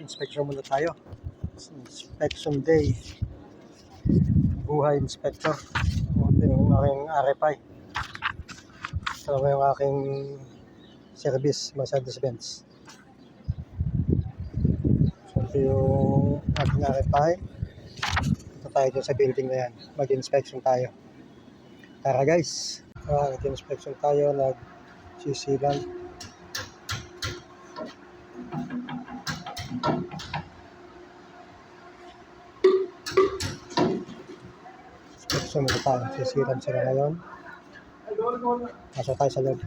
Mag-inspection muna tayo. Inspection day. Buhay inspector. Ito yung aking RFI. Ito yung aking service, Mercedes-Benz. So ito yung aking RFI. Ito tayo dun sa building na yan. Mag-inspection tayo. Tara guys. Nag-inspection tayo. Nagsisilan. Inspection muna tayo. Sisilan sila ngayon. Pasok tayo sa loob.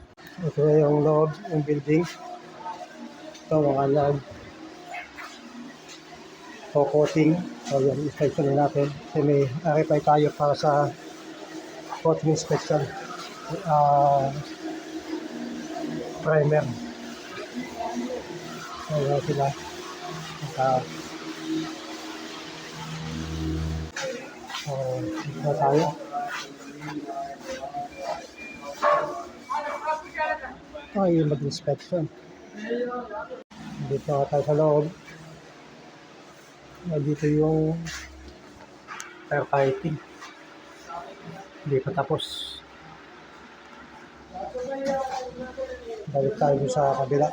Ito yung loob, yung building. Ito mga loob. Coating. So yung inspection natin. Kasi may RFI tayo para sa coating inspection. Primer. So yun sila. Dito na tayo. Ito yung mag-inspection. Dito na tayo sa loob. Dito yung firefighting. Hindi pa tapos. Balik tayo sa kabila.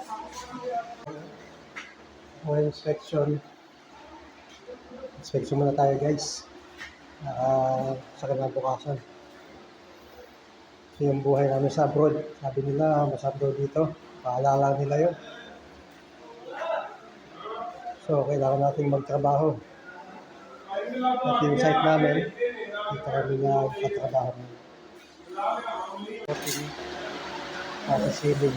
Inspection. Inspection muna tayo guys. Sa kinabukasan. Yung buhay namin sa abroad. Sabi nila, mas abroad dito. Paalala nila yun. So, kailangan natin magtrabaho. At yung site namin, dito kami na katrabaho. At ceiling.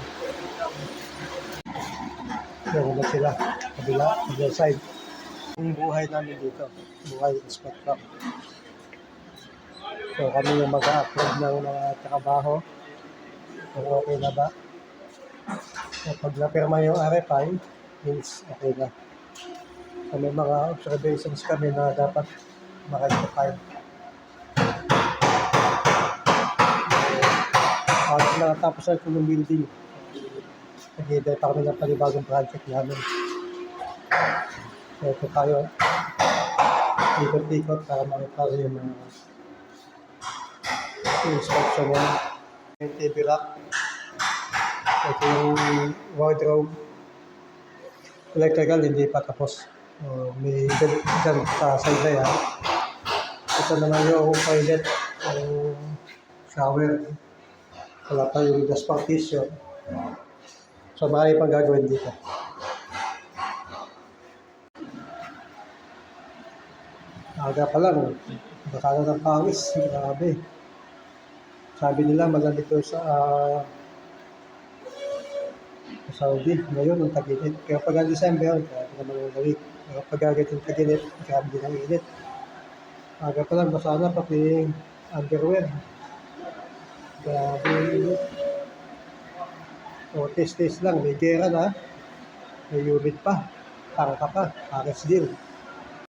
Yung na sila. Kabila, kabila side. Yung buhay namin dito. Buhay inspector. So, kami yung mag-upload ng mga trabaho. Kung okay na ba. So, pag napirma yung RFI, means okay na. So, may mga observations kami na dapat ma-rectify. Halos na tapos na ito ng building. Nag-i-ideya pa kami ng panibagong project namin. So, ito tayo. Ikot-ikot para makita yung mga inspection yan. Yung TV rack. Ito yung wardrobe. Electrical, hindi pa tapos. May dyan sa side na yan. Ito naman yung toilet. Yung shower. Wala pa yung gas partition. So, marami pang gagawin dito. Aga pa lang. Baka na ng pawis. Grabe. Sabi nila malamig doon sa Saudi. Ngayon, ang tag-init. Kaya pag December, grabe naman yung lamig. Pero pag agad yung tag-init, grabe din ang init. Aga pa lang, basa na pati underwear. Grabe yung init. So, test lang. May gera na. May unit pa. Tangka pa. Pares din.